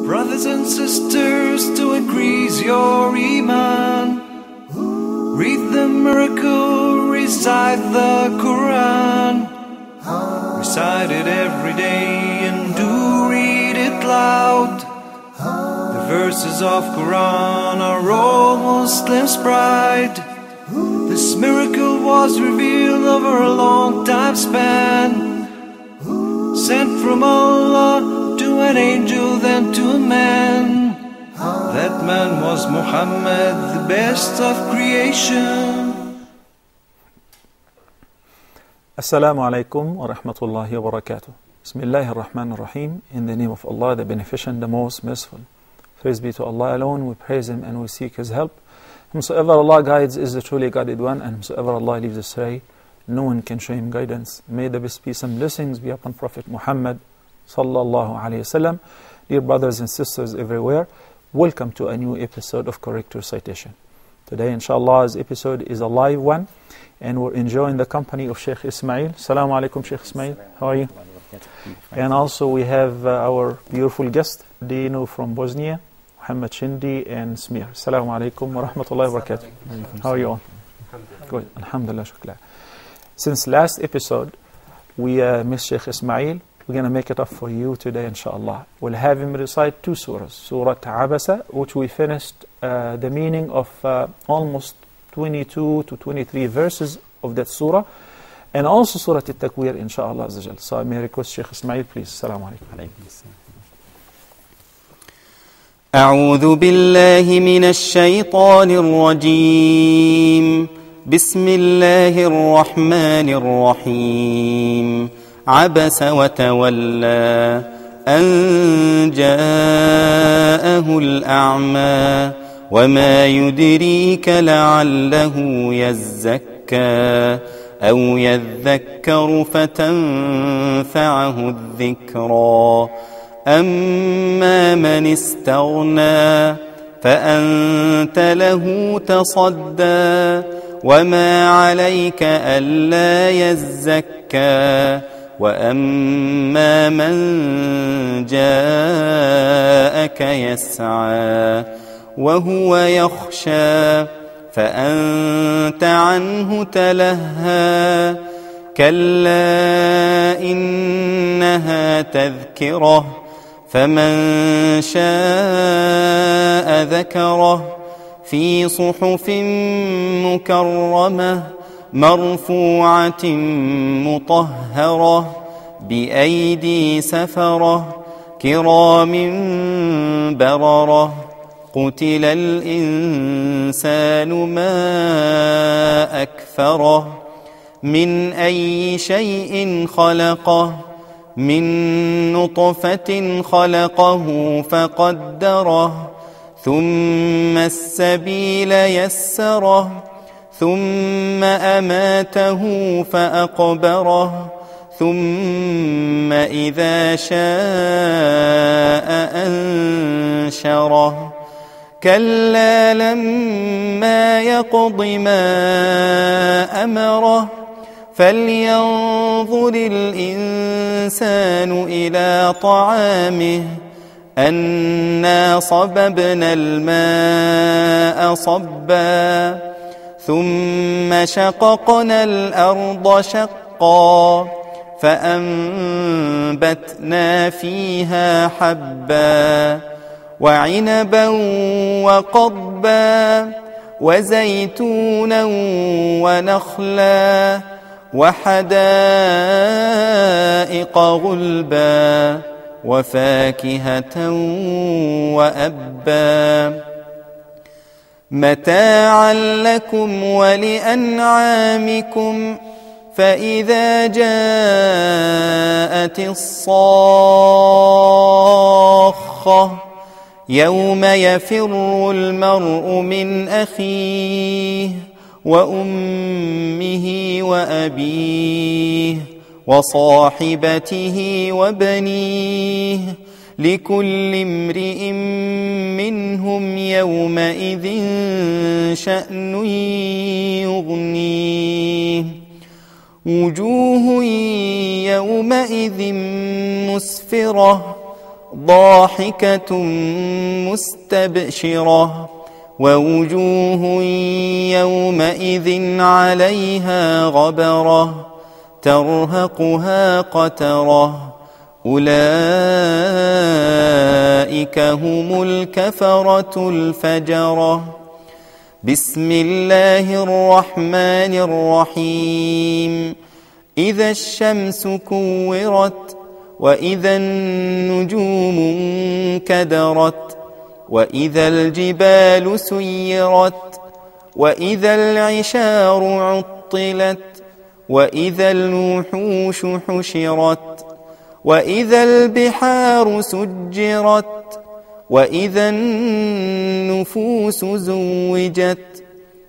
Brothers and sisters, to increase your iman, read the miracle, recite the Qur'an. Recite it every day and do read it loud. The verses of Qur'an are all Muslims' pride. This miracle was revealed over a long time span, sent from Allah to an angel, then to a man. That man was Muhammad, the best of creation. Assalamu alaikum wa rahmatullahi wa barakatuh. Bismillahir Rahmanir Rahim. In the name of Allah, the Beneficent, the Most Merciful. Praise be to Allah alone. We praise Him and we seek His help. Whomsoever Allah guides is the truly guided one, and whomsoever Allah leaves astray, no one can show him guidance. May the best peace and blessings be upon Prophet Muhammad sallallahu alaihi wasallam. Dear brothers and sisters everywhere, welcome to a new episode of Correct Recitation. Today, inshallah, episode is a live one, and we're enjoying the company of Sheikh Ismail. Assalamu alaikum, Sheikh Ismail. How are you? And also we have our beautiful guest, Dino from Bosnia, Muhammad Shindi and Smir. Assalamu alaikum wa rahmatullahi wa barakatuh. How are you all? Good. Alhamdulillah, shukla. Since last episode, we missed Sheikh Ismail. We're going to make it up for you today, inshallah. We'll have him recite two surahs. Surat Abassa, which we finished the meaning of almost 22 to 23 verses of that surah. And also Surah Al-Takwir, inshallah. So I may request Sheikh Ismail, please. Assalamu alaikum. أعوذ بالله من الشيطان الرجيم بسم الله الرحمن الرحيم عبس وتولى أن جاءه الأعمى وما يدريك لعله يزكى أو يذكر فتنفعه الذكرى أما من استغنى فأنت له تصدى وما عليك ألا يزكى وأما من جاءك يسعى وهو يخشى فأنت عنه تلهى كلا إنها تذكرة فمن شاء ذكره في صحف مكرمة مرفوعة مطهرة بأيدي سفرة كرام بررة قتل الإنسان ما أكفره من أي شيء خلقه من نطفة خلقه فقدره ثم السبيل يسره ثم أماته فأقبره ثم إذا شاء أنشره كلا لما يقض ما أمره فلينظر الإنسان إلى طعامه أنا صببنا الماء صبا ثم شققنا الأرض شقا فأنبتنا فيها حبا وعنبا وقضبا وزيتونا ونخلا وحدائق غلبا وفاكهة وأبا متاعا لكم ولأنعامكم فإذا جاءت الصاخة يوم يفر المرء من أخيه وأمه وأبيه وصاحبته وبنيه لكل امرئ منهم يومئذ شأن يغنيه وجوه يومئذ مسفرة ضاحكة مستبشرة ووجوه يومئذ عليها غبرة ترهقها قترة أولئك هم الكفرة الفجرة. بسم الله الرحمن الرحيم. إذا الشمس كورت وإذا النجوم انكدرت وإذا الجبال سيرت وإذا العشار عطلت وإذا الوحوش حشرت وإذا البحار سجرت وإذا النفوس زوجت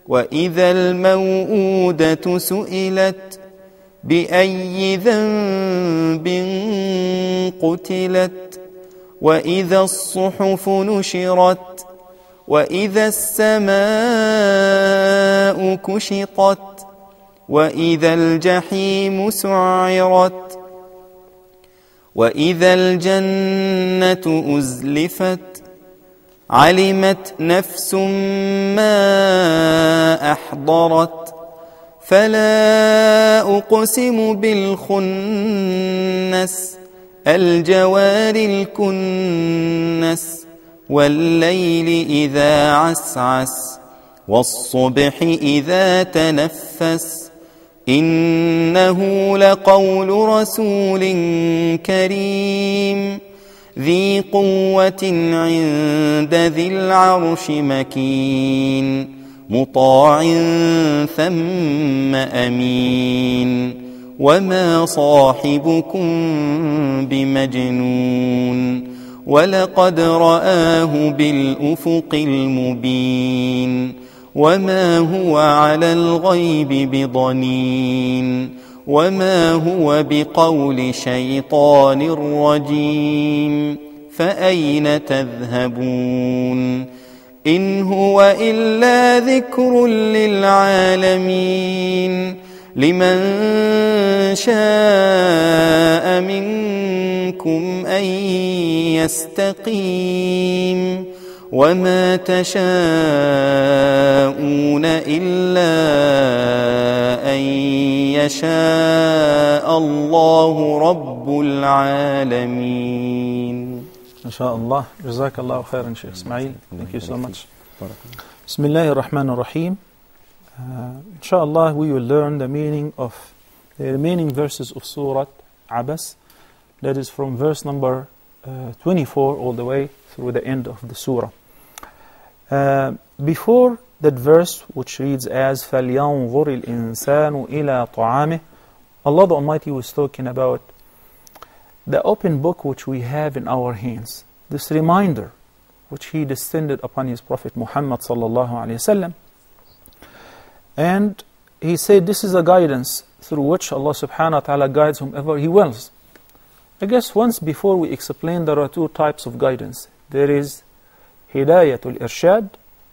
وإذا الموءودة سئلت بأي ذنب قتلت وإذا الصحف نشرت وإذا السماء كشطت وإذا الجحيم سعرت وإذا الجنة أزلفت علمت نفس ما أحضرت فلا أقسم بالخنس الجوار الكنس والليل إذا عسعس والصبح إذا تنفس إنه لقول رسول كريم ذي قوة عند ذي العرش مكين مطاع ثم أمين وما صاحبكم بمجنون ولقد رآه بالأفق المبين وما هو على الغيب بضنين وما هو بقول شيطان رجيم فأين تذهبون إن هو إلا ذكر للعالمين لمن شاء منكم أن يستقيم وما تشاءون إلا أن يشاء الله رب العالمين. MashaAllah. Jazakallah khairan, Shaykh Ismail. Thank you so much. Bismillahir Rahmanir Rahim. Inshallah, we will learn the meaning of the remaining verses of Surat Abassa. That is from verse number 24 all the way through the end of the surah. Before that verse, which reads as فَلْيَنْظُرِ الْإِنسَانُ إِلَىٰ طَعَامِهِ, Allah the Almighty was talking about the open book which we have in our hands, this reminder which He descended upon His Prophet Muhammad sallallahu alayhi wasallam. And He said this is a guidance through which Allah subhanahu wa ta'ala guides whomever He wills. I guess once before we explained there are two types of guidance. There is Hidayatul Irshad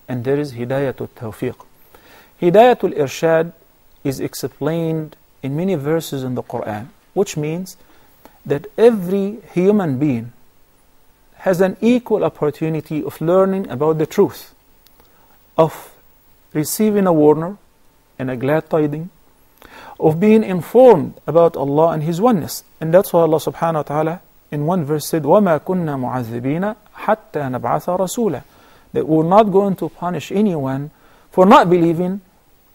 and there is Hidayatul Tawfiq. Hidayatul Irshad is explained in many verses in the Qur'an, which means that every human being has an equal opportunity of learning about the truth, of receiving a warner and a glad tiding, of being informed about Allah and His oneness. And that's why Allah subhanahu wa ta'ala in one verse said, وَمَا كُنَّا مُعَذِّبِينَ حَتَّى نَبْعَثَ رَسُولًا, that we're not going to punish anyone for not believing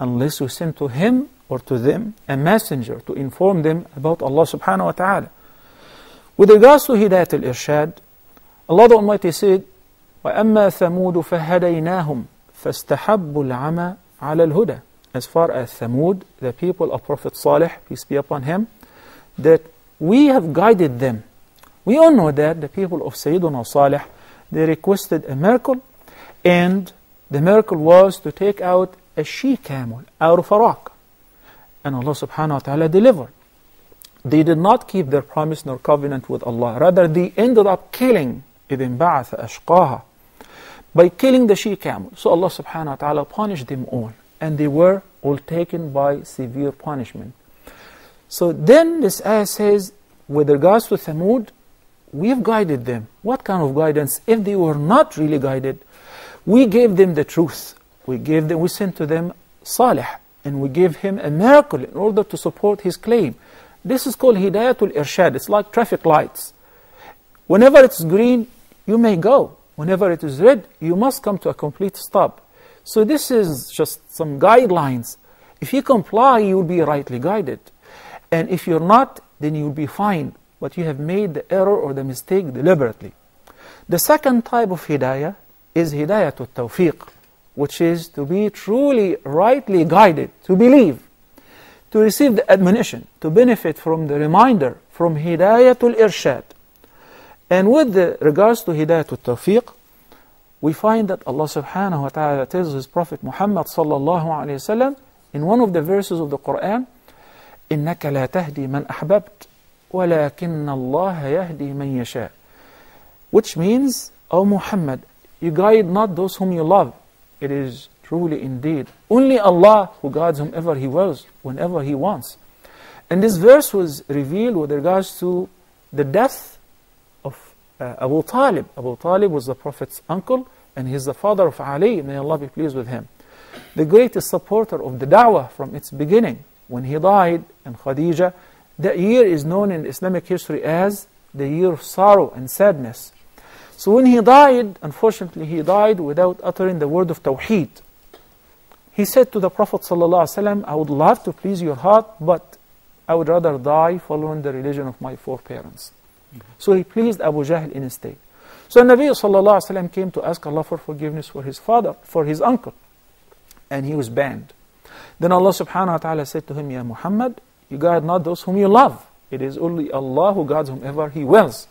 unless we send to him or to them a messenger to inform them about Allah subhanahu wa ta'ala. With regards to Hidayat al-Irshad, Allah the Almighty said, وَأَمَّا ثَمُودُ فَهَدَيْنَاهُمْ فَاسْتَحَبُّوا الْعَمَى عَلَى الْهُدَى. As far as Thamud, the people of Prophet Salih, peace be upon him, that we have guided them. We all know that the people of Sayyiduna Salih, they requested a miracle, and the miracle was to take out a she-camel out of a rock. And Allah subhanahu wa ta'ala delivered. They did not keep their promise nor covenant with Allah. Rather, they ended up killing إِذٍ بَعَثَ أَشْقَاهَا, by killing the she-camel. So Allah subhanahu wa ta'ala punished them all. And they were all taken by severe punishment. So then this ayah says, with regards to Thamud, we've guided them. What kind of guidance? If they were not really guided, we gave them the truth. We sent to them Salih, and we gave him a miracle in order to support his claim. This is called Hidayatul Irshad. It's like traffic lights. Whenever it's green, you may go. Whenever it is red, you must come to a complete stop. So this is just some guidelines. If you comply, you will be rightly guided. And if you're not, then you will be fined. But you have made the error or the mistake deliberately. The second type of hidayah is hidayatul tawfiq, which is to be truly rightly guided, to believe, to receive the admonition, to benefit from the reminder, from hidayatul irshad. And with regards to hidayatul tawfiq, we find that Allah subhanahu wa ta'ala tells His Prophet Muhammad sallallahu alayhi wa sallam in one of the verses of the Qur'an, إِنَّكَ لَا تَهْدِي مَنْ أَحْبَبْتَ وَلَكِنَّ اللَّهَ يَهْدِي مَنْ يَشَاءُ. Which means, O Muhammad, you guide not those whom you love. It is truly indeed only Allah who guides whomever He wills, whenever He wants. And this verse was revealed with regards to the death of Abu Talib. Abu Talib was the Prophet's uncle, and he's the father of Ali, may Allah be pleased with him. The greatest supporter of the da'wah from its beginning. When he died, and Khadija, that year is known in Islamic history as the year of sorrow and sadness. So when he died, unfortunately he died without uttering the word of Tawheed. He said to the Prophet ﷺ, I would love to please your heart, but I would rather die following the religion of my foreparents. So he pleased Abu Jahl instead. So Nabi ﷺ came to ask Allah for forgiveness for his father, for his uncle. And he was banned. Then Allah subhanahu wa ta'ala said to him, Ya Muhammad, you guide not those whom you love. It is only Allah who guides whomever He wills.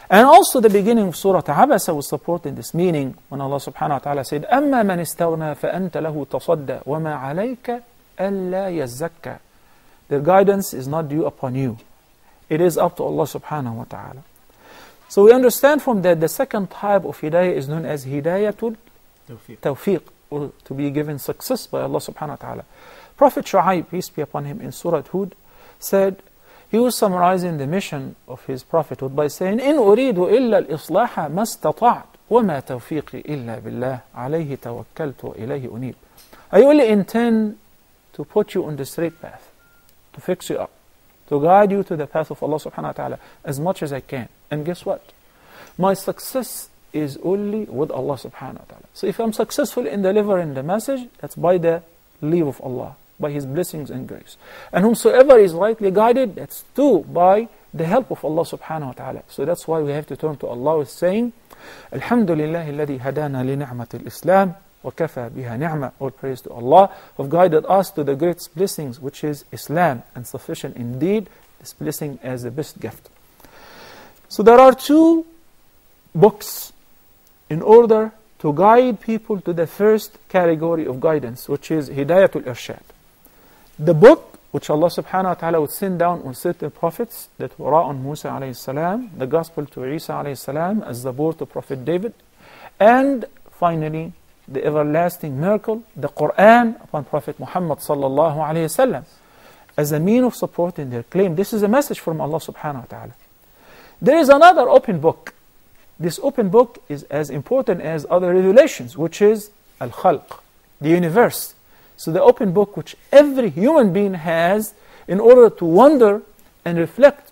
And also the beginning of Surat Abassa was supporting this meaning when Allah subhanahu wa ta'ala said, أَمَّا مَنِ اسْتَغْنَى فَأَنْتَ لَهُ تَصَدَّى وَمَا عَلَيْكَ أَلَّا يَزَّكَّى. Their guidance is not due upon you. It is up to Allah subhanahu wa ta'ala. So we understand from that the second type of hidayah is known as hidayatul tawfiq, or to be given success by Allah subhanahu wa ta'ala. Prophet Shu'aib, peace be upon him, in Surah Hud, said, he was summarizing the mission of his prophethood by saying, إِنْ أُرِيدُ إِلَّا الْإِصْلَاحَ مَا اسْتَطَعْتُ وَمَا تَوْفِيقِي إِلَّا بِاللَّهِ عَلَيْهِ تَوَكَّلْتُ وَإِلَيْهِ أُنِيبُ. I only intend to put you on the straight path, to fix you up, to guide you to the path of Allah subhanahu wa ta'ala as much as I can. And guess what? My success is only with Allah subhanahu wa ta'ala. So if I'm successful in delivering the message, that's by the leave of Allah, by His blessings and grace. And whomsoever is rightly guided, that's too by the help of Allah subhanahu wa ta'ala. So that's why we have to turn to Allah with saying, Alhamdulillahi alladhi hadana li ni'matil Islam wa kafa biha ni'ma. All praise to Allah who have guided us to the greatest blessings, which is Islam, and sufficient indeed this blessing as the best gift. So there are two books in order to guide people to the first category of guidance, which is Hidayatul Irshad. The book which Allah subhanahu wa ta'ala would send down on certain prophets, the Torah on Musa alayhi salam, the Gospel to Isa alayhi salam, as Zabur to Prophet David, and finally the everlasting miracle, the Qur'an upon Prophet Muhammad sallallahu alayhi wasallam, as a mean of supporting their claim. This is a message from Allah subhanahu wa ta'ala. There is another open book. This open book is as important as other revelations, which is Al-Khalq, the universe. So the open book which every human being has in order to wonder and reflect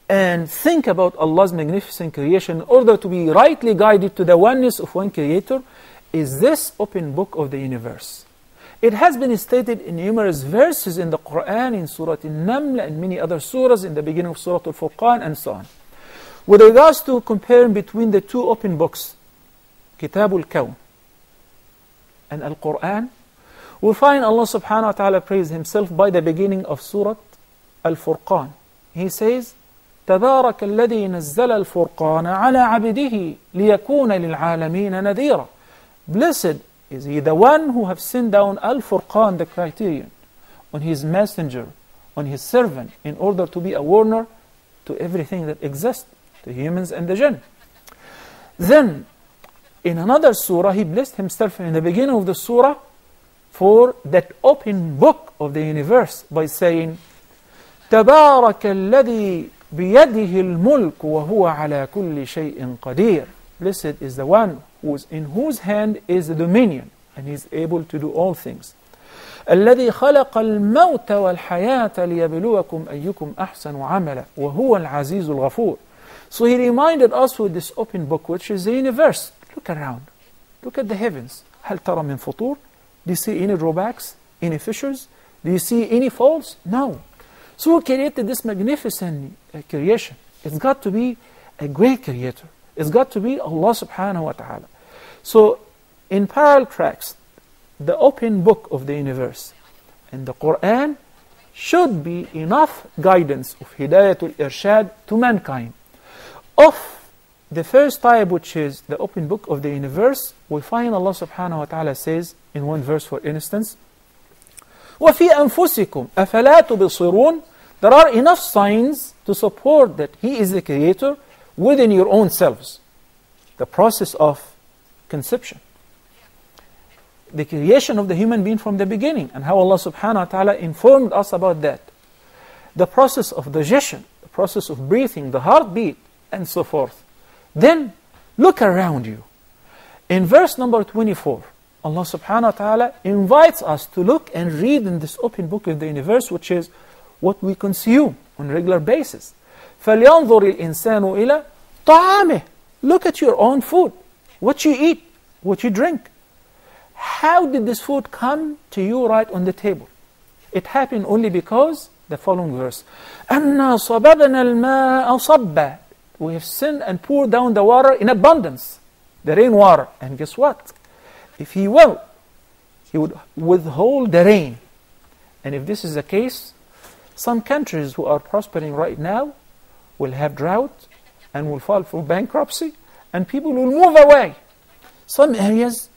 and think about Allah's magnificent creation in order to be rightly guided to the oneness of one Creator is this open book of the universe. It has been stated in numerous verses in the Qur'an, in Surah An-Naml and many other surahs, in the beginning of Surah Al-Furqan and so on. With regards to comparing between the two open books, Kitab al-Kawn and Al-Qur'an, we find Allah subhanahu wa ta'ala praise Himself by the beginning of Surah Al-Furqan. He says, تَبَارَكَ الَّذِي نَزَّلَ الْفُرْقَانَ عَلَى عَبِدِهِ لِيَكُونَ لِلْعَالَمِينَ نَذِيرًا. Blessed is He, the one who have sent down Al-Furqan, the criterion, on His messenger, on His servant, in order to be a warner to everything that exists, to humans and the jinn. Then, in another surah, He blessed Himself in the beginning of the surah for that open book of the universe by saying, تَبَارَكَ الَّذِي بِيَدِهِ الْمُلْكُ وَهُوَ عَلَى كُلِّ شَيْءٍ قَدِيرٌ. Blessed is the one in whose hand is the dominion, and he is able to do all things. الذي خلق الموت والحياة ليبلوكم أيكم أحسن عملا وهو العزيز الغفور. So he reminded us with this open book, which is the universe. Look around. Look at the heavens. هل ترى من فطور? Do you see any drawbacks? Any fissures? Do you see any faults? No. So he created this magnificent creation. It's got to be a great creator. It's got to be Allah subhanahu wa ta'ala. So in parallel tracks, the open book of the universe and the Qur'an should be enough guidance of Hidayatul Irshad to mankind. Of the first type, which is the open book of the universe, we find Allah subhanahu wa ta'ala says in one verse, for instance, وَفِي أَنفُسِكُمْ أَفَلَا تُبْصِرُونَ. There are enough signs to support that He is the creator within your own selves. The process of conception, the creation of the human being from the beginning, and how Allah subhanahu wa ta'ala informed us about that. The process of digestion, the process of breathing, the heartbeat, and so forth. Then look around you. In verse number 24, Allah subhanahu wa ta'ala invites us to look and read in this open book of the universe, which is what we consume on a regular basis. فَلْيَنْظُرِ الْإِنسَانُ إِلَى طَعَامِهِ. Look at your own food, what you eat, what you drink. How did this food come to you right on the table? It happened only because the following verse, أَنَّا صَبَبْنَا الْمَاءَ صَبًّا. We have sinned and poured down the water in abundance, the rainwater. And guess what? If He will, He would withhold the rain. And if this is the case, some countries who are prospering right now will have drought and will fall for bankruptcy, and people will move away. Some areas,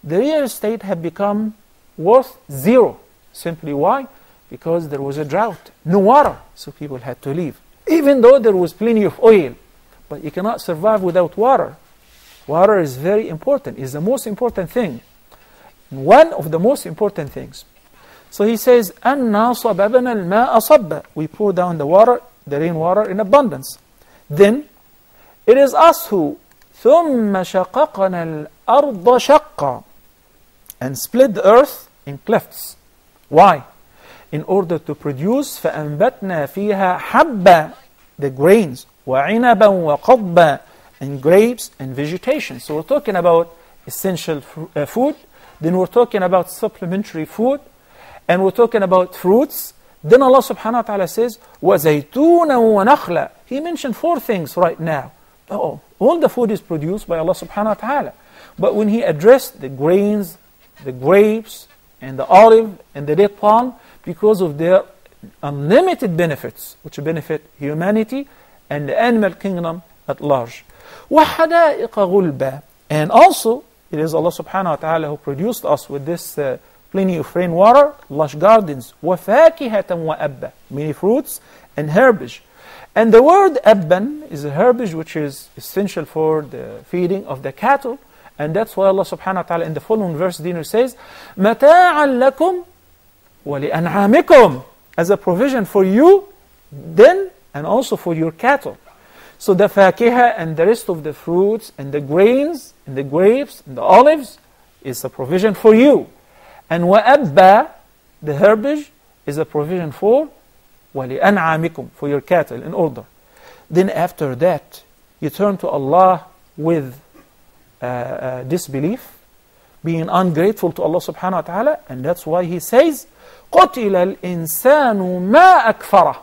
the real estate have become worth zero. Simply why? Because there was a drought, no water, so people had to leave. Even though there was plenty of oil, but you cannot survive without water. Water is very important, is the most important thing. One of the most important things. So he says, أَنَّا صَبَبْنَا الْمَاءَ صَبًّا. We pour down the water, the rainwater in abundance. Then, it is us who ثُمَّ شَقَقْنَا الْأَرْضَ شَقًّا, and split the earth in clefts. Why? In order to produce فَأَنْبَتْنَا فِيهَا حَبًّا, the grains, وَعِنَبًا وَقَضْبًا, and grapes and vegetation. So we're talking about essential food, then we're talking about supplementary food, and we're talking about fruits. Then Allah subhanahu wa ta'ala says, وَزَيْتُونًا وَنَخْلًا. He mentioned 4 things right now. All the food is produced by Allah subhanahu wa ta'ala. But when He addressed the grains, the grapes, and the olive, and the date palm, because of their unlimited benefits, which benefit humanity and the animal kingdom at large. وَحَدَائِقَ غُلْبًا. And also, it is Allah subhanahu wa ta'ala who produced us with this plenty of rainwater, lush gardens, وَفَاكِهَةً وَأَبًّا, many fruits and herbage. And the word abban is a herbage which is essential for the feeding of the cattle. And that's why Allah subhanahu wa ta'ala in the following verse dinner says, مَتَاعًا لَكُمْ وَلِأَنْعَامِكُمْ, as a provision for you, then, and also for your cattle. So the fakiha and the rest of the fruits and the grains and the grapes and the olives is a provision for you. And وَأَبَّا, the herbage, is a provision for وَلِأَنْعَامِكُمْ, for your cattle, in order. Then after that, you turn to Allah with disbelief, being ungrateful to Allah subhanahu wa ta'ala, and that's why He says, قُتِلَ الْإِنسَانُ مَا أَكْفَرَهُ.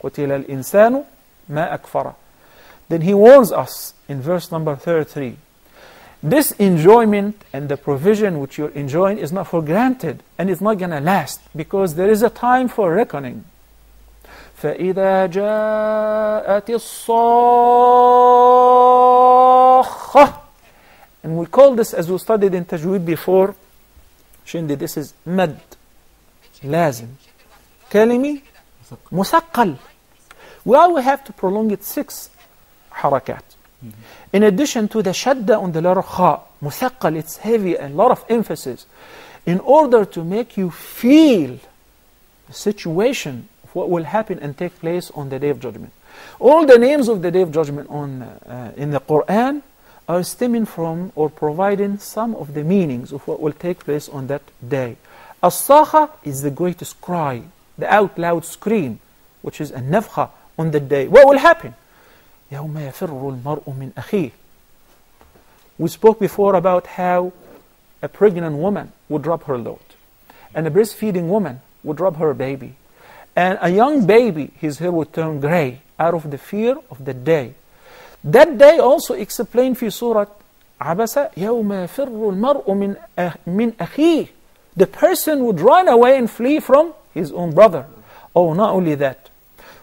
قُتِلَ الْإِنسَانُ مَا أَكْفَرَهُ. Then He warns us in verse number 33. This enjoyment and the provision which you're enjoying is not for granted, and it's not going to last, because there is a time for reckoning. فَإِذَا جَاءَتِ الصَّاخَّةُ. And we call this, as we studied in Tajweed before, Shindi, this is mad, lazim, kalimi, musaqqal. Well, we have to prolong it 6 harakat. In addition to the shadda on the letter kha, musaqqal, it's heavy and a lot of emphasis, in order to make you feel the situation of what will happen and take place on the Day of Judgment. All the names of the Day of Judgment in the Qur'an are stemming from or providing some of the meanings of what will take place on that day. As-Sakha is the greatest cry, the out loud scream, which is a nafkha on the day. What will happen? يَوْمَ يَفِرُّ الْمَرْءُ مِنْ أَخِيهِ. We spoke before about how a pregnant woman would drop her load, and a breastfeeding woman would drop her baby, and a young baby, his hair would turn gray out of the fear of the day. That day also explained في Surat Abassa, يَوْمَ يَفِرُّ الْمَرْءُ مِنْ أَخِيهِ. The person would run away and flee from his own brother. Oh, not only that,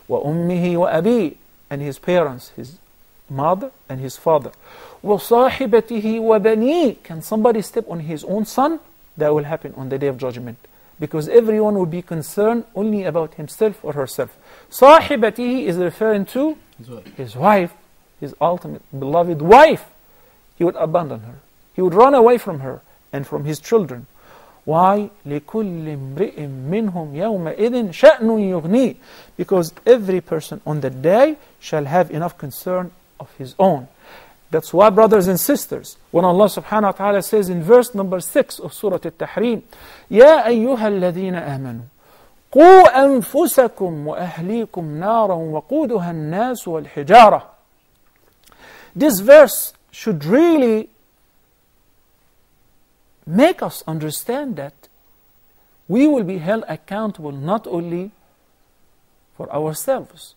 وَأُمِّهِ وَأَبِيهِ, and his parents, his mother and his father. وَصَاحِبَتِهِ وَبَنِيهِ. Can somebody step on his own son? That will happen on the Day of Judgment, because everyone will be concerned only about himself or herself. صَاحِبَتِهِ is referring to his wife, his ultimate beloved wife. He would abandon her. He would run away from her and from his children. Why? لِكُلِّ امْرِئٍ مِّنْهُمْ يَوْمَئِذٍ شَأْنٌ يُغْنِيهِ. Because every person on that day shall have enough concern of his own. That's why, brothers and sisters, when Allah subhanahu wa ta'ala says in verse number 6 of Surah At-Tahrim, يَا أَيُّهَا الَّذِينَ آمَنُوا قُوا أَنفُسَكُمْ وَأَهْلِيكُمْ نَارًا وَقُودُهَا النَّاسُ وَالْحِجَارَةُ. This verse should really make us understand that we will be held accountable not only for ourselves,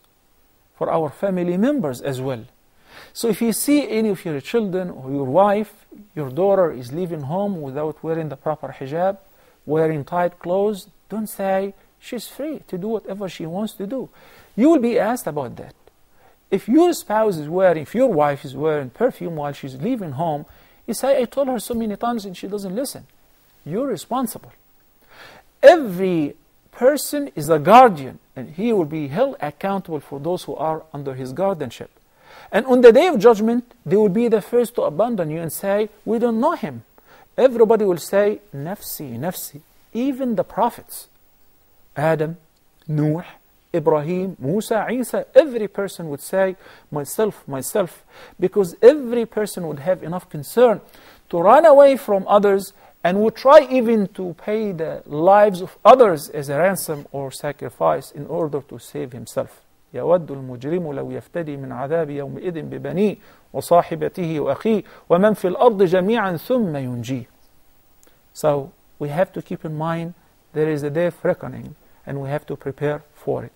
for our family members as well. So if you see any of your children or your wife, your daughter is leaving home without wearing the proper hijab, wearing tight clothes, don't say she's free to do whatever she wants to do. You will be asked about that. If your spouse is wearing, if your wife is wearing perfume while she's leaving home, you say, I told her so many times and she doesn't listen. You're responsible. Every person is a guardian, and he will be held accountable for those who are under his guardianship. And on the Day of Judgment, they will be the first to abandon you and say, we don't know him. Everybody will say, nafsi, nafsi. Even the prophets, Adam, Nuh, Ibrahim, Musa, Isa, every person would say, myself, myself, because every person would have enough concern to run away from others and would try even to pay the lives of others as a ransom or sacrifice in order to save himself. يَوَدُّ الْمُجْرِمُ لَوْ يَفْتَدِي مِنْ عَذَابِ يَوْمِئِذٍ بِبَنِيهِ وَصَاحِبَتِهِ وَأَخِيهِ وَمَنْ فِي الْأَرْضِ جَمِيعًا ثُمَّ يُنْجِيهِ. So we have to keep in mind there is a day of reckoning, and we have to prepare for it.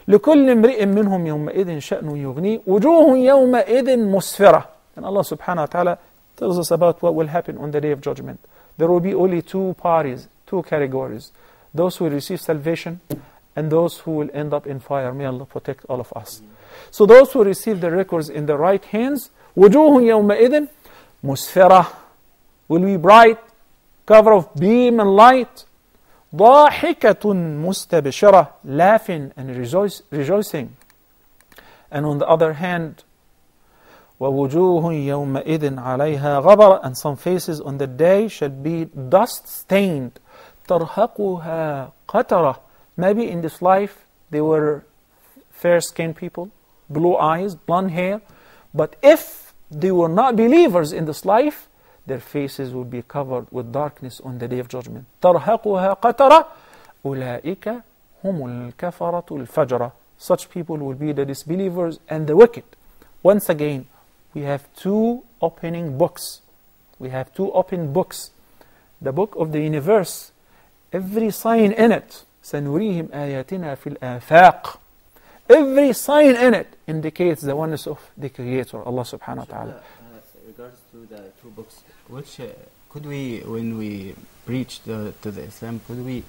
لكل امرئ منهم يومئذ شأن يغنيه وجوه يومئذ مسفرة. And Allah subhanahu wa ta'ala tells us about what will happen on the Day of Judgment. There will be only two parties, two categories. Those who will receive salvation and those who will end up in fire. May Allah protect all of us. So those who receive the records in the right hands, وجوه يومئذ مسفرة, will be bright, cover of beam and light. ضاحكة مستبشرة, laughing and rejoicing. And on the other hand, وَوُجُوهٌ يَوْمَئِذٍ عَلَيْهَا غَبَرٌ, and some faces on the day shall be dust stained. تَرْهَقُهَا قَتَرَةٌ. Maybe in this life they were fair-skinned people, blue eyes, blonde hair, but if they were not believers in this life, their faces will be covered with darkness on the Day of Judgment. تَرْهَقُهَا قَتَرَةٌ أُولَٰئِكَ هُمُ الْكَفَرَةُ الْفَجْرَةُ. Such people will be the disbelievers and the wicked. Once again, we have two opening books. We have two open books. The book of the universe, every sign in it, سَنُرِيهِمْ آيَاتِنَا فِي الْآفَاقِ. Every sign in it indicates the oneness of the Creator, Allah subhanahu wa ta'ala. Regards to the two books, which could we, when we preach to the Islam, could we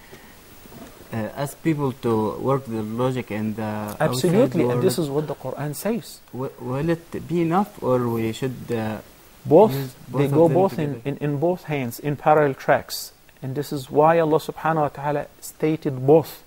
ask people to work the logic and the Absolutely, and this is what the Qur'an says. Will it be enough, or we should both? They go both in both hands, in parallel tracks, and this is why Allah subhanahu wa ta'ala stated both.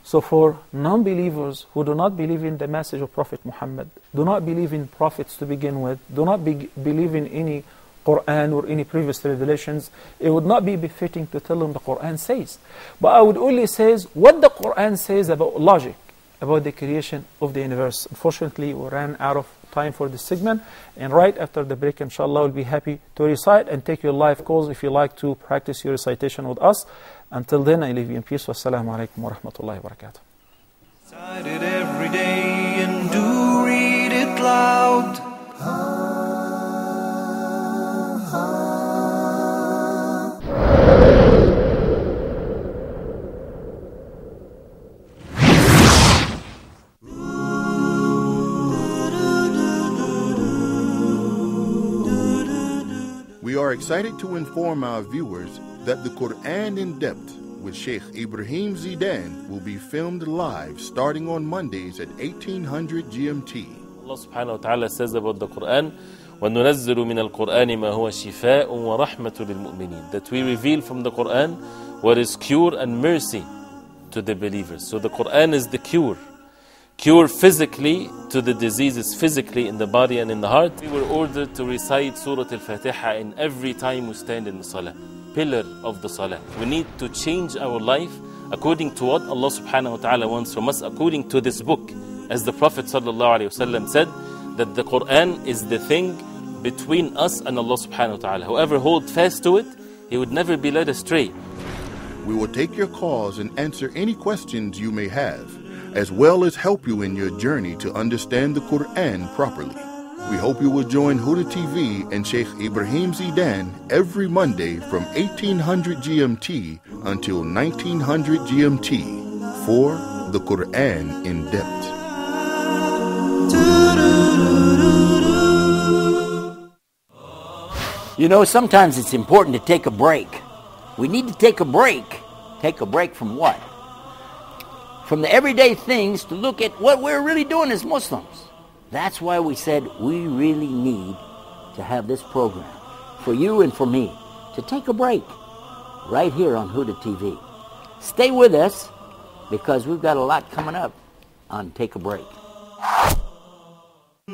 So for non-believers who do not believe in the message of Prophet Muhammad, do not believe in prophets to begin with, do not believe in any Qur'an or any previous revelations, it would not be befitting to tell them the Qur'an says. But I would only say what the Qur'an says about logic, about the creation of the universe. Unfortunately, we ran out of time for this segment, and right after the break, inshallah, we'll be happy to recite and take your live calls if you like to practice your recitation with us. Until then, I leave you in peace. Wassalamu alaikum wa rahmatullahi wa barakatuh. Recite it every day and do read it loud. We are excited to inform our viewers that the Qur'an in Depth with Sheikh Ibrahim Zidan will be filmed live starting on Mondays at 1800 GMT. Allah subhanahu wa ta'ala says about the Qur'an, وَنُنَزِّلُ مِنَ الْقُرْآنِ مَا هُوَ شِفَاءٌ وَرَحْمَةٌ لِلْمُؤْمِنِينَ. That we reveal from the Qur'an what is cure and mercy to the believers. So the Qur'an is the cure. Cure physically to the diseases physically in the body and in the heart. We were ordered to recite Surah Al-Fatiha in every time we stand in the Salah. Pillar of the Salah. We need to change our life according to what Allah subhanahu wa ta'ala wants from us, according to this book. As the Prophet sallallahu alaihi wasallam said, that the Qur'an is the thing between us and Allah subhanahu wa ta'ala. Whoever holds fast to it, he would never be led astray. We will take your calls and answer any questions you may have, as well as help you in your journey to understand the Qur'an properly. We hope you will join Huda TV and Sheikh Ibrahim Zidan every Monday from 1800 GMT until 1900 GMT for the Qur'an in Depth. You know, sometimes it's important to take a break. We need to take a break. Take a break from what? From the everyday things to look at what we're really doing as Muslims. That's why we said we really need to have this program for you and for me to take a break right here on Huda TV. Stay with us because we've got a lot coming up on Take a Break. I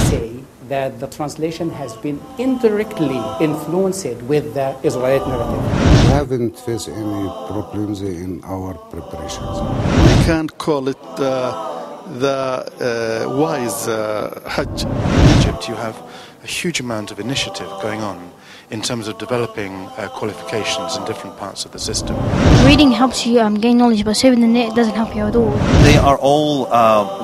say that the translation has been indirectly influenced with the Israelite narrative. We haven't faced any problems in our preparations. We can't call it the wise Hajj. In Egypt, you have a huge amount of initiative going on in terms of developing qualifications in different parts of the system. Reading helps you gain knowledge, but saving the net doesn't help you at all. They are all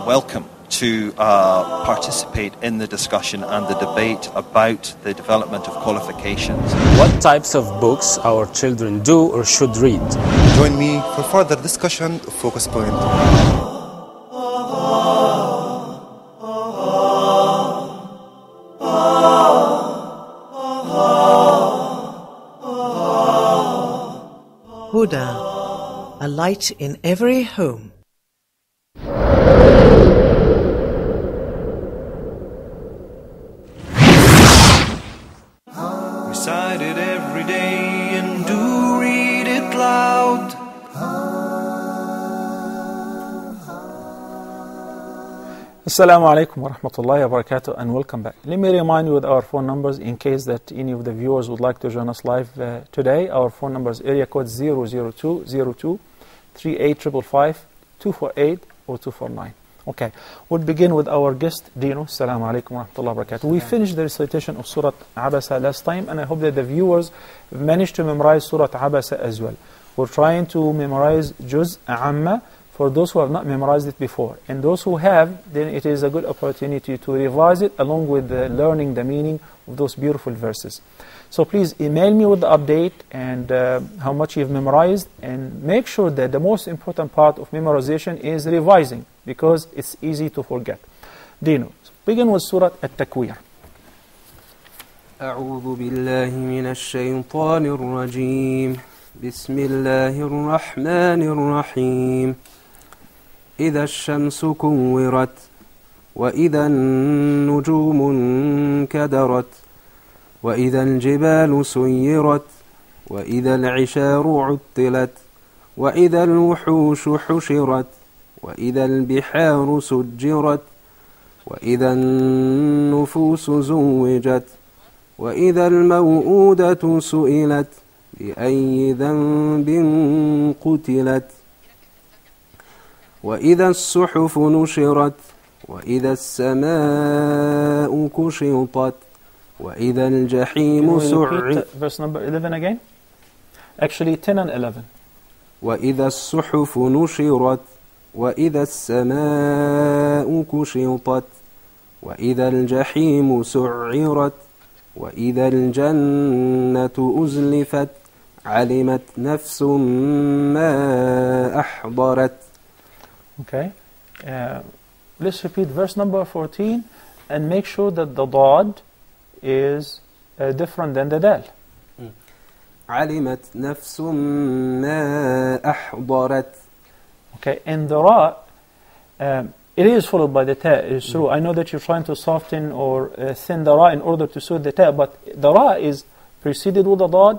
welcome to participate in the discussion and the debate about the development of qualifications. What types of books our children do or should read? Join me for further discussion of Focus Point. Huda, a light in every home. Recite it every day and do read it loud. Assalamu alaikum wa rahmatullahi wa barakatuh, and welcome back. Let me remind you with our phone numbers in case that any of the viewers would like to join us live today. Our phone number is area code 00202 3855 248 or 249. Okay, we'll begin with our guest, Dino. Assalamu alaikum wa rahmatullahi wa barakatuh. We finished the recitation of Surat Abassa last time, and I hope that the viewers managed to memorize Surat Abassa as well. We're trying to memorize Juz Amma for those who have not memorized it before. And those who have, then it is a good opportunity to revise it along with learning the meaning of those beautiful verses. So please email me with the update and how much you've memorized, and make sure that the most important part of memorization is revising, because it's easy to forget. Dino, begin with Surah At-Takwir. أعوذ بالله من الشيطان الرجيم بسم الله الرحمن الرحيم إذا الشمس كورت وإذا النجوم انكدرت وإذا الجبال سيرت وإذا العشار عطلت وإذا الوحوش حشرت وإذا البحار سجرت وإذا النفوس زوجت وإذا الموءودة سئلت بأي ذنب قتلت وإذا الصحف نشرت وإذا السماء كشطت وإذا الجحيم سعرت. Verse number 11 again. Actually 10 and 11. وإذا الصحف نشرت وإذا السماء كشطت وإذا الجحيم سعرت وإذا الجنة أزلفت علمت نفس ما أحضرت. Okay. Let's repeat verse number 14 and make sure that the dad is different than the dal. علمت نفس ما أحضرت. Okay, and the ra, it is followed by the ta, it's true. I know that you're trying to soften or thin the ra in order to suit the ta, but the ra is preceded with the dad,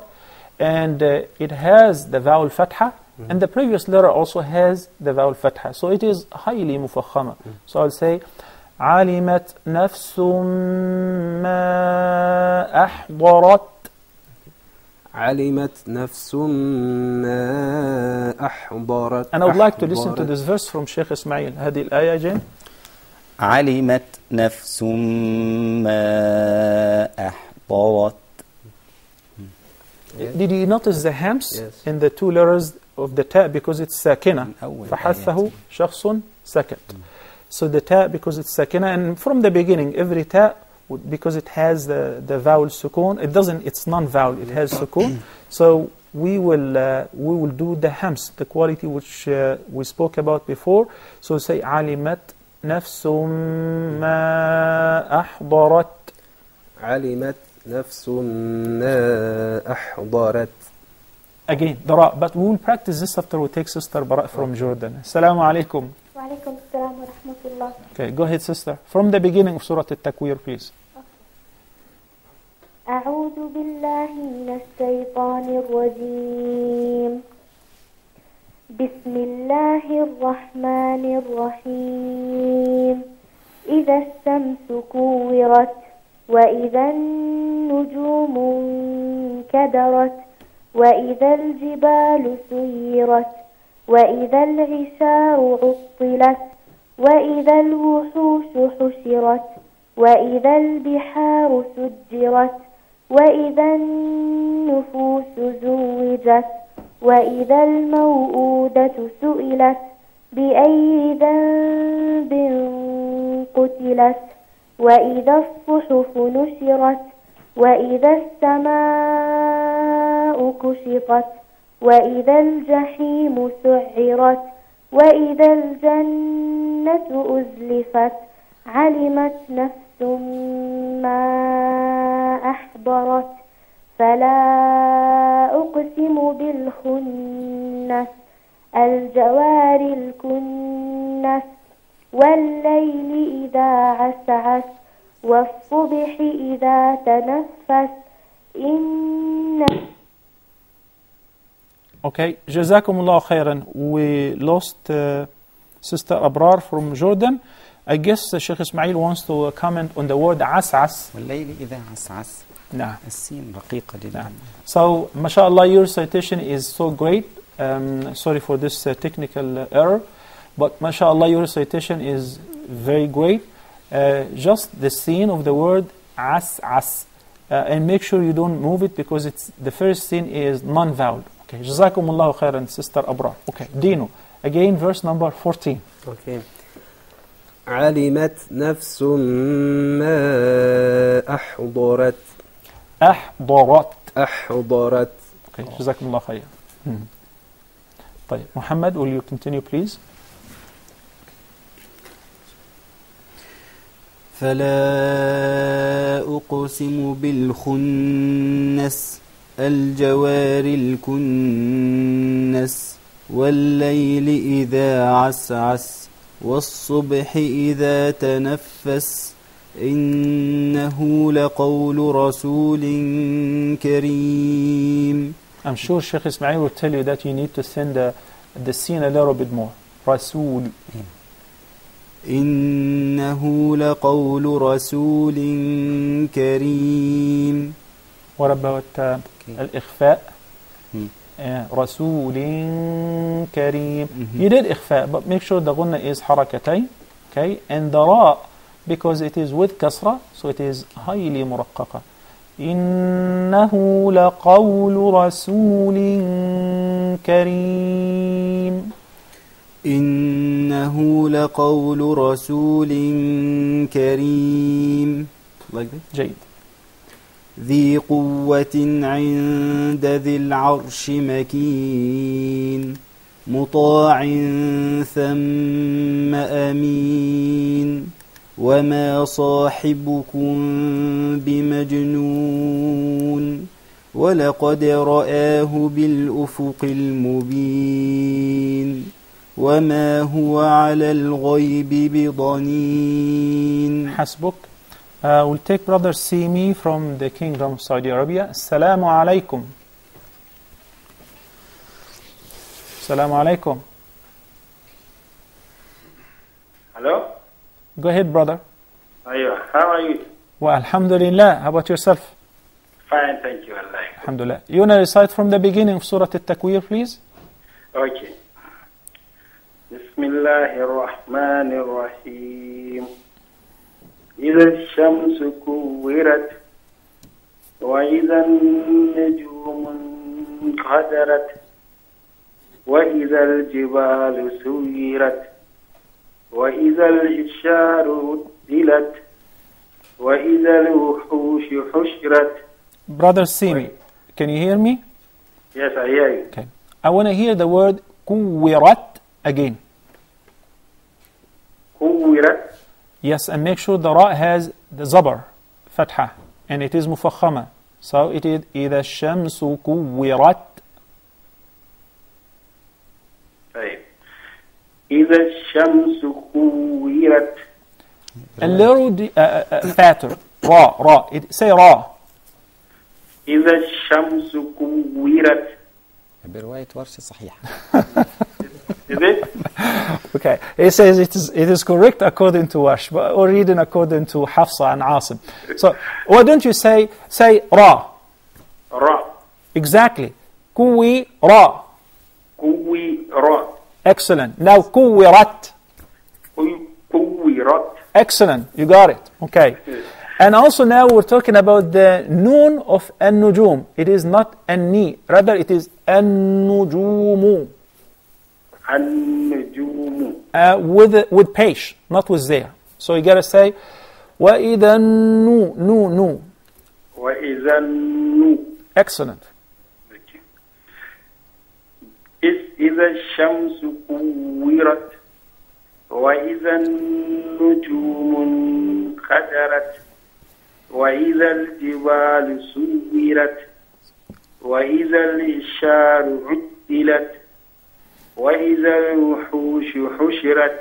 and it has the vowel fatha, and the previous letter also has the vowel fatha. So it is highly mufakhama. So I'll say, علمت نفس ما أحضرت. علمت نفس ما أحضرت. And I would like to listen to this verse from Sheikh Ismail. هذه الآية جين. علمت نفس ما أحضرت. Did you notice the hams in the two letters of the ta because it's sakina? فحثه شخص سكت. So the ta because it's sakina, and from the beginning every ta, because it has the vowel sukun, it's non-vowel, it has sukun. So we will do the hams, the quality which we spoke about before. So say علمت نفس ما أحضرت. علمت نفس ما أحضرت. Again, the ra, but we will practice this after we take Sister Bara from Jordan. Assalamu alaikum. Wa alaikum assalam wa rahmatullah. Okay, go ahead, sister. From the beginning of Surah At-Takwir, please. أعوذ بالله من الشيطان الرجيم. بسم الله الرحمن الرحيم. إذا الشمس كورت وإذا النجوم انكدرت وإذا الجبال سيرت وإذا العشار عطلت وإذا الوحوش حشرت وإذا البحار سجرت وإذا النفوس زوجت وإذا الموءودة سئلت بأي ذنب قتلت وإذا الصحف نشرت وإذا السماء كشطت وإذا الجحيم سعرت وإذا الجنة أزلفت علمت نفس ما أحضرت فلا أقسم بالخنس الجوار الكنس والليل إذا عسعس والصبح إذا تنفس إن. Okay, Jazakumullah khairan. We lost Sister Abrar from Jordan. I guess Sheikh Ismail wants to comment on the word as'as. والليل إذا عسعس. نعم. السين رقيقة جدا. So, mashallah, your recitation is so great. Sorry for this technical error. But mashallah, your recitation is very great. Just the scene of the word as'as. And make sure you don't move it because the first scene is non-vowel. Okay, Jazakumullahu khairan, Sister Abrar. Okay, Dino. Again, verse number 14. Okay. علمت نفس ما أحضرت. أحضرت. Okay, Jazakumullah khairan. طيب, Muhammad, will you continue, please? فلا أقسم بالخنس الجوار الكنس والليل إذا عسعس والصبح إذا تنفس إنه لقول رسول كريم. I'm sure Sheikh Ismail will tell you that you need to send the scene a little bit more. رسول. إنه لقول رسول كريم. What about الإخفاء? رسول كريم. You did إخفاء, but make sure the غنة is حركتين. Okay, and the ra, because it is with kasra, so it is highly مرققة. إنه لقول رسول كريم. إنه لقول رسول كريم. Like that? جيد. ذي قوة عند ذي العرش مكين مطاع ثم أمين وما صاحبكم بمجنون ولقد رآه بالأفق المبين وما هو على الغيب بضنين. حسبك. We'll take brother Simi from the Kingdom of Saudi Arabia. Assalamu alaikum. Assalamu alaikum. Hello? Go ahead, brother. How are you? Well, alhamdulillah. How about yourself? Fine, thank you. Allah. Alhamdulillah. You want to recite from the beginning of Surah At-Takwir, please? Okay. Bismillahir Rahmanir Rahim. إذا الشمس كورت وإذا النجوم انقدرت وإذا الجبال سيرت وإذا العشار عطلت وإذا الوحوش حشرت. Brother Simi, can you hear me? Yes, I hear you. Okay. I want to hear the word كورت again. كورت. Yes, and make sure the ra has the zabar, fatha, and it is mufakhama. So it is إذا الشمس كورت. طيب. إذا الشمس كورت. A little fatter. Ra. Say ra. إذا الشمس كورت. برواية ورش صحيح. Is it? Okay. It says it is correct according to Wash, but or reading according to Hafsa and Asim. So why don't you say ra? Ra. Exactly. Kuwi ra. Kuwi ra. Excellent. Now kuwirat. Kuwirat. Excellent. You got it. Okay. And also now we're talking about the noon of an-nujum. It is not an-ni. Rather it is an-nujumu. An-nujumu. With pesh, not with there. So you gotta say وَإِذَا النُّ. وَإِذَا النُّ. Excellent. إذا الشمس كورت وإذا النجوم انكدرت وإذا الجبال سيرت وإذا العشار عطلت وإذا الوحوش حشرت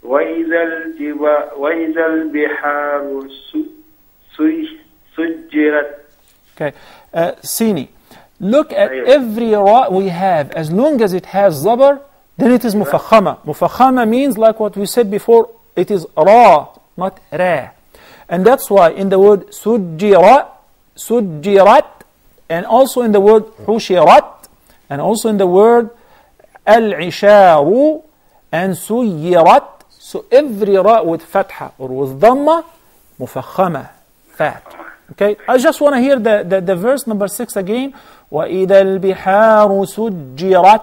وإذا البحار سجرت. Okay, Sini, look at every ra we have. As long as it has zabar, then it is mufakhama. Mufakhama means, like what we said before, it is ra, not ra. And that's why in the word sujjirat, and also in the word hushirat, and also in the word al-isharu and suyirat, so every ra with fatha or with dhamma, mufakhama, fat. Okay, I just want to hear the verse number 6 again. وَإِذَا الْبِحَارُ سُجِّرَتْ.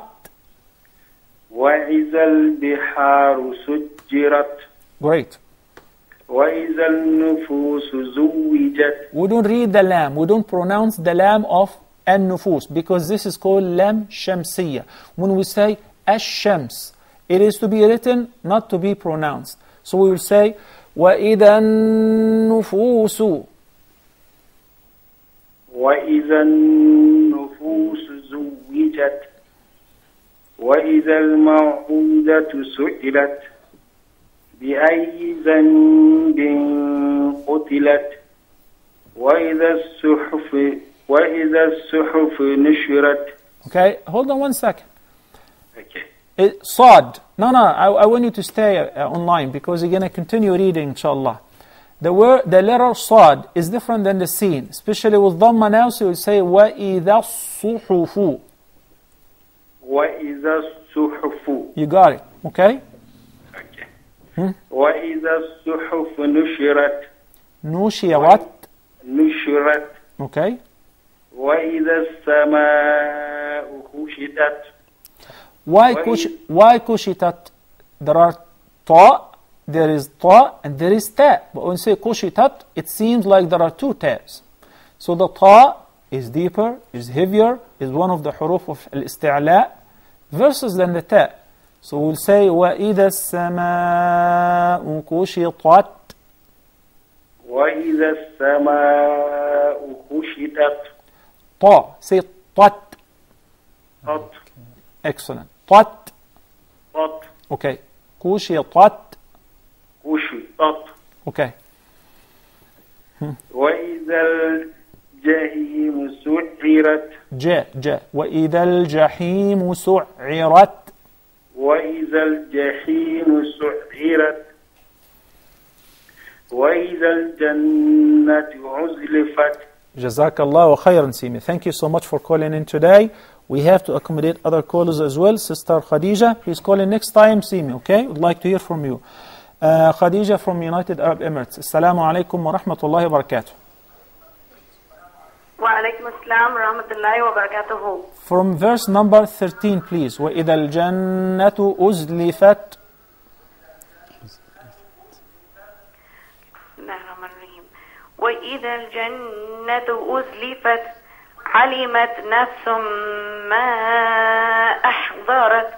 وَإِذَا الْبِحَارُ سُجِّرَتْ. Great. وَإِذَا النُّفُوسُ زُوِّجَتْ. We don't read the lam. We don't pronounce the lam of an-nufus because this is called lam shamsiyya. When we say ash-shams, it is to be written, not to be pronounced. So we will say وَإِذَا النُّفُوسُ. وإذا النفوس زوجت وإذا الموءودة سئلت بأي ذنب قتلت وإذا الصحف نشرت. Okay, hold on one second. Okay. Sad. No, I want you to stay online because you're going to continue reading, inshallah. The letter Sad is different than the Sin, especially with Dhamma now, so you say وَإِذَا الصُّحُفُ. وَإِذَا الصُّحُفُ. You got it, okay? وَإِذَا الصُّحُفُ نُشِرَتْ. نُشِرَتْ. Okay. وَإِذَا السَّمَاءُ كُشِطَتْ. Why kushitat? There are ta, there is ta, and there is ta. But when you say kushitat, it seems like there are two tas. So the ta is deeper, is heavier, is one of the huruf of al-isti'la versus than the ta. So we'll say وَإِذَا السَّمَاءُ كُشِطَتْ. وَإِذَا السَّمَاءُ كُشِطَتْ. Ta, say tat. Tat. Excellent. Tat. Tat. Okay. كُشِطَتْ. كُشِطَتْ. Okay. وَإِذَا الْجَحِيمُ سُعِّرَتْ. وَإِذَا الْجَحِيمُ سُعِّرَتْ. وَإِذَا الْجَحِيمُ سُعِّرَتْ. وَإِذَا الْجَنَّةُ عُزْلِفَتْ. Jazakallah khairan, Simi. Thank you so much for calling in today. We have to accommodate other callers as well. Sister Khadija, please call in next time, Simi, okay? We'd like to hear from you. Khadija from United Arab Emirates. Assalamu alaikum wa rahmatullahi wa barakatuh. Wa alaikum assalam wa rahmatullahi wa barakatuhu. From verse number 13, please. وَإِذَا الْجَنَّةُ أُزْلِفَتْ. وَإِذَا الْجَنَّةُ أُزْلِفَتْ عَلِمَتْ نَفْسٌ مَا أَحْضَرَتْ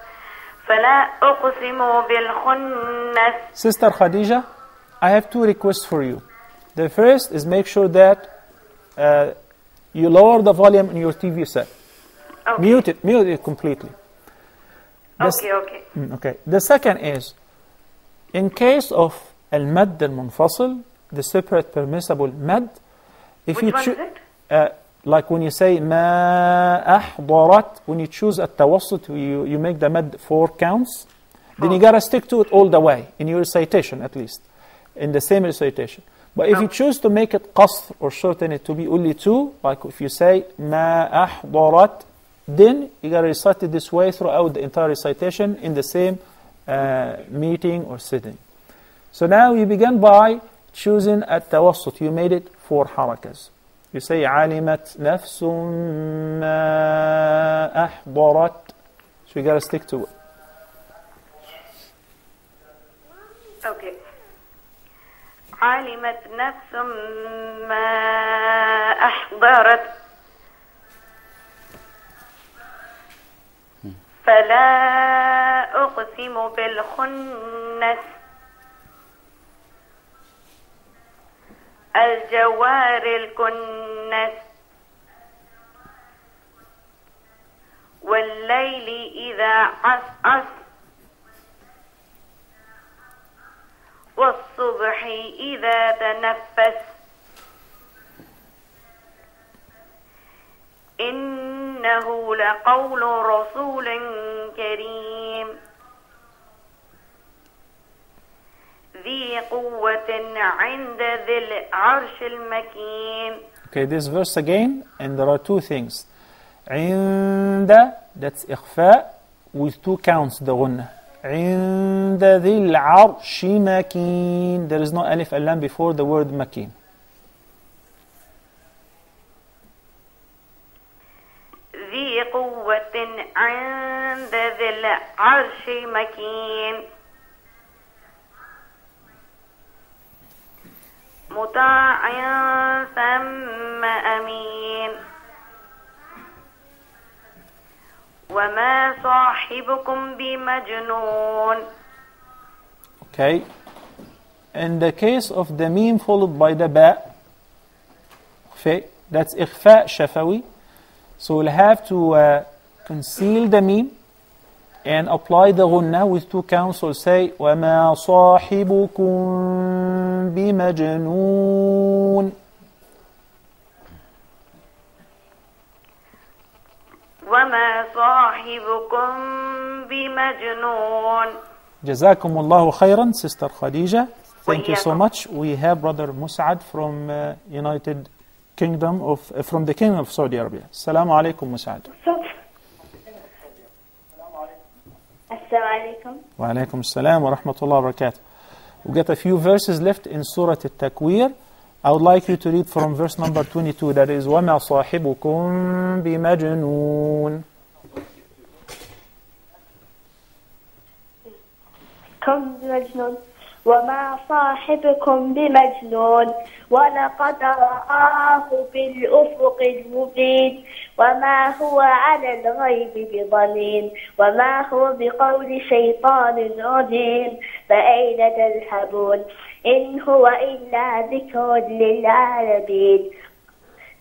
فَلَا أُقْسِمُ بِالْخُنَّسِ. Sister Khadija, I have two requests for you. The first is make sure that you lower the volume in your TV set. Okay. Mute it completely. Okay. The second is, in case of al-mad al-munfasil, the separate permissible mad, if which you one is it? Like when you say ما أحضرت, when you choose التوسط, you make the mad 4 counts, then you gotta stick to it all the way, in your recitation at least, in the same recitation. But if you choose to make it qasr or shorten it to be only 2, like if you say ما أحضرت, then you gotta recite it this way throughout the entire recitation in the same meeting or sitting. So now you begin by choosing التوسط. You made it 4 harakas. You say علمت نفس ما أحضرت. So you gotta stick to it. Okay. علمت نفس ما أحضرت فلا أقسم بالخنس الجوار الكنس والليل إذا عسعس والصبح إذا تنفس إنه لقول رسول كريم ذي قوة عند ذي العرش المكين. Okay, this verse again, and there are 2 things. عند, that's إخفاء with 2 counts, the غنة. عند ذي العرش مكين. There is no alif and lam before the word مكين. ذي قوة عند ذي العرش مكين مطاع ثم أمين وما صاحبكم بمجنون. Okay. In the case of the meme followed by the ba, that's إخفاء شفوي. So we'll have to conceal the meme and apply the ghunna with 2 counts. So we'll say وَمَا صَاحِبُكُمْ بِمَجْنُونَ. وما صاحبكم بمجنون. جزاكم الله خيرا, Sister Khadija. Thank you so much. We have Brother Mus'ad from United Kingdom from the Kingdom of Saudi Arabia. Assalamu alaikum, Mus'ad. Assalamu alaikum. Wa alaikum assalam wa rahmatullahi wa barakatuh. We got a few verses left in Surah At-Takwir. I would like you to read from verse number 22. That is, وَمَا صَاحِبُكُمْ بِمَجْنُونَ. وما صاحبكم بمجنون ولقد رآه بالأفق المبين وما هو على الغيب بضنين وما هو بقول شيطان رجيم فأين تذهبون إن هو إلا ذكر للعالمين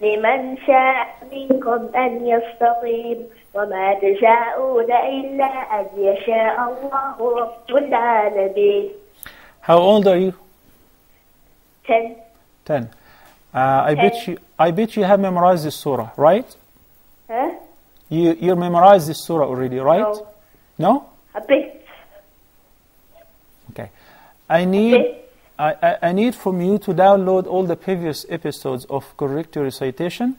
لمن شاء منكم أن يستقيم وما تشاءون إلا أن يشاء الله رب العالمين. How old are you? 10. 10. I bet you have memorized this surah, right? Huh? You memorized this surah already, right? No. No? A bit. Okay. I need from you to download all the previous episodes of Correct Your Recitation,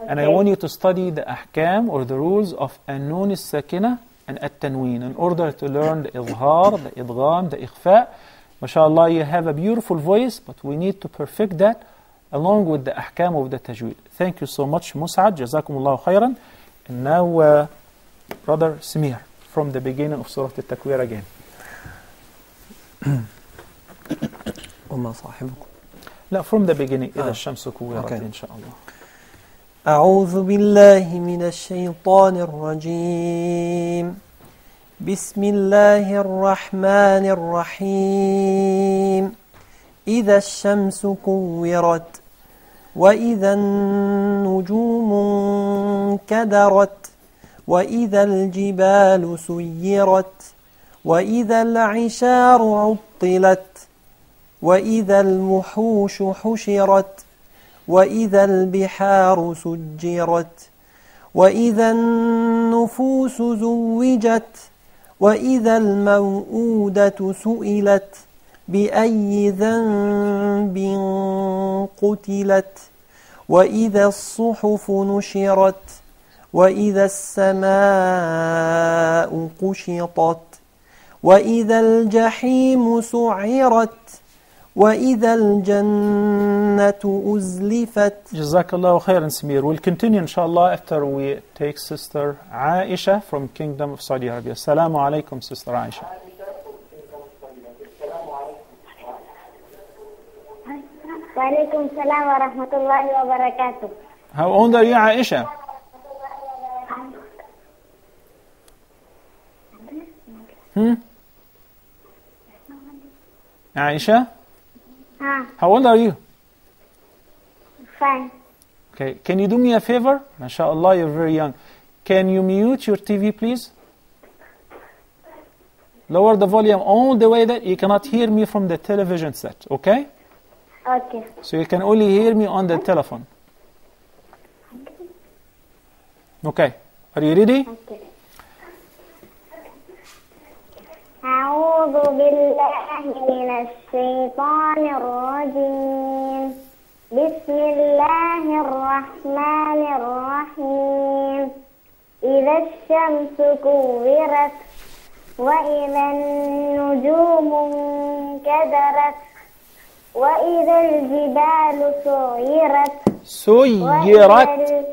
and I want you to study the ahkam or the rules of an-nun as-sakina and at-tanween in order to learn the izhar, the idgham, the ikhfa. MashaAllah, you have a beautiful voice, but we need to perfect that along with the ahkam of the tajweed. Thank you so much, Mus'ad. Jazakumullahu khairan. And now, Brother Samir, from the beginning of Surah At-Takwir again. وما صاحبكم. لا, from the beginning. إذا الشمس كورت إن شاء الله. أعوذ بالله من الشيطان الرجيم. بسم الله الرحمن الرحيم. إذا الشمس كورت وإذا النجوم انكدرت وإذا الجبال سيرت وإذا العشار عطلت وإذا الوحوش حشرت وإذا البحار سجرت وإذا النفوس زوجت وإذا الموءودة سئلت بأي ذنب قتلت وإذا الصحف نشرت وإذا السماء كشطت وإذا الجحيم سعرت وإذا الجنة أزلفت. Jazakallahu khairan, Samir. We'll continue inshallah after we take Sister Aisha from Kingdom of Saudi Arabia. Assalamu alaikum, Sister Aisha. Wa alaikum salam wa rahmatullahi wa barakatuh. How old are you, Aisha? Aisha? How old are you? 5. Okay, can you do me a favor? MashaAllah, you're very young. Can you mute your TV, please? Lower the volume all the way that you cannot hear me from the television set, okay? Okay. So you can only hear me on the telephone. Okay, are you ready? Okay. أعوذ بالله من الشيطان الرجيم. بسم الله الرحمن الرحيم. إذا الشمس كورت وإذا النجوم انكدرت وإذا الجبال سيرت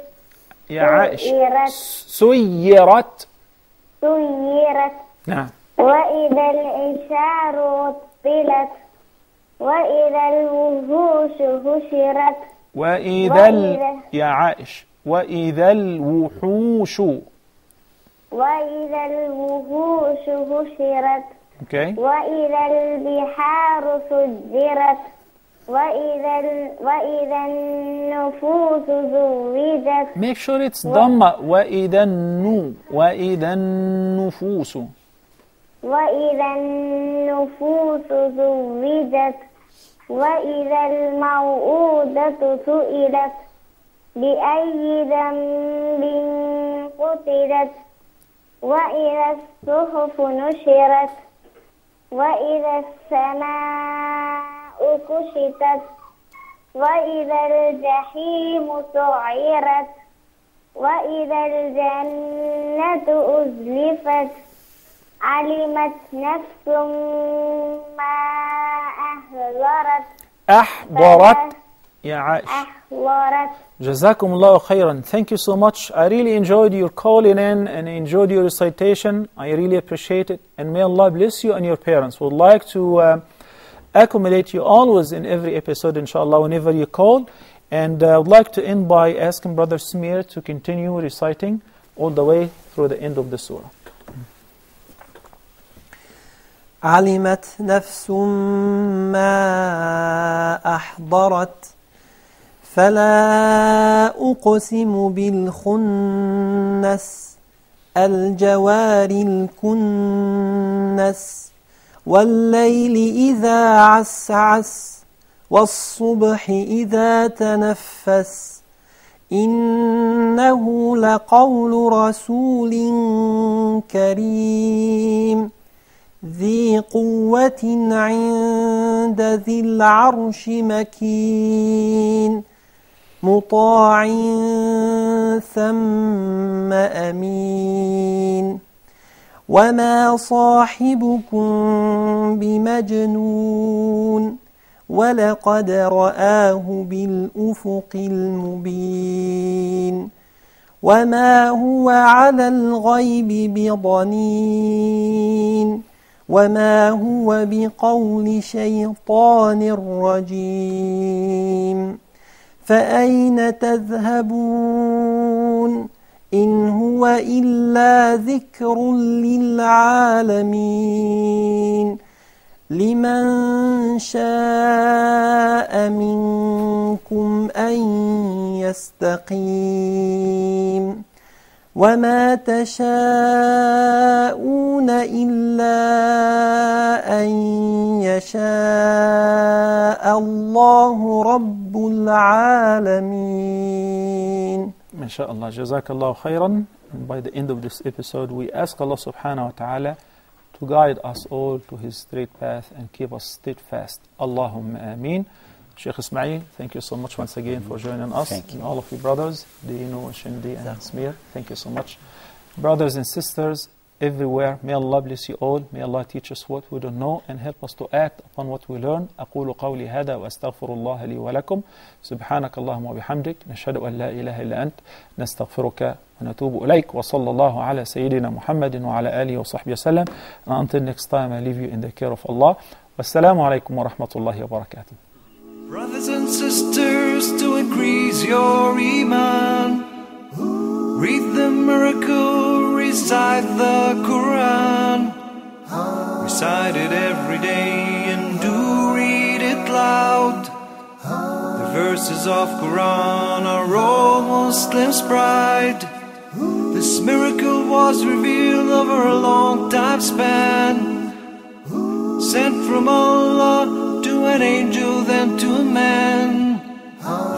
يا عائشة سيرت نعم وإذا العشار عطلت وإذا الوحوش حشرت يا عائش وإذا الوحوش حشرت okay. وإذا البحار سجرت وإذا النفوس زوجت. Make sure it's ضمة. وإذا النفوس زوجت وإذا الموءودة سئلت بأي ذنب قتلت وإذا الصحف نشرت وإذا السماء كشطت وإذا الجحيم سعرت وإذا الجنة أزلفت علمت نفس ما أحضرت يا عائش. أحضرت. جزاكم الله خيرا. Thank you so much. I really enjoyed your calling in and enjoyed your recitation. I really appreciate it. And may Allah bless you and your parents. Would like to accommodate you always in every episode, inshallah, whenever you call. And I would like to end by asking Brother Smear to continue reciting all the way through the end of the surah. علمت نفس ما أحضرت فلا أقسم بالخنس الجوار الكنس والليل إذا عسعس والصبح إذا تنفس إنه لقول رسول كريم ذي قوة عند ذي العرش مكين مطاع ثم أمين وما صاحبكم بمجنون ولقد رآه بالأفق المبين وما هو على الغيب بضنين وما هو بقول شيطان رجيم فأين تذهبون إن هو إلا ذكر للعالمين لمن شاء منكم أن يستقيم وما تشاءون إلا أن يشاء الله رب العالمين. MashaAllah, Jazakallah khairan. And by the end of this episode, we ask Allah subhanahu wa ta'ala to guide us all to His straight path and keep us steadfast. Allahumma ameen. Sheikh Ismail, thank you so much once again for joining us. Thank you. And all of you brothers, Dino, Shindi, and Smear, thank you so much. Brothers and sisters everywhere, may Allah bless you all. May Allah teach us what we don't know and help us to act upon what we learn. أقول قولي هذا وأستغفر الله لي ولكم. سبحانك اللهم وبحمدك نشهد أن لا إله إلا أنت نستغفرك ونتوب إليك وصلى الله على سيدنا محمد وعلى آله وصحبه وسلم. And until next time, I leave you in the care of Allah. Wassalamu alaikum wa rahmatullahi wa barakatuh. Brothers and sisters, to increase your iman, read the miracle, recite the Qur'an. Recite it every day and do read it loud. The verses of Qur'an are all Muslims' pride. This miracle was revealed over a long time span, sent from Allah to an angel, then to a man.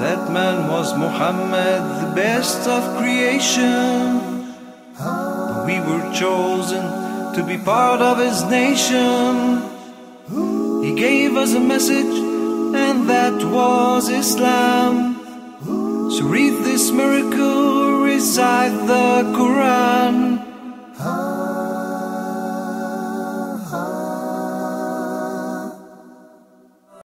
That man was Muhammad, the best of creation. We were chosen to be part of his nation. He gave us a message, and that was Islam. So read this miracle, recite the Qur'an.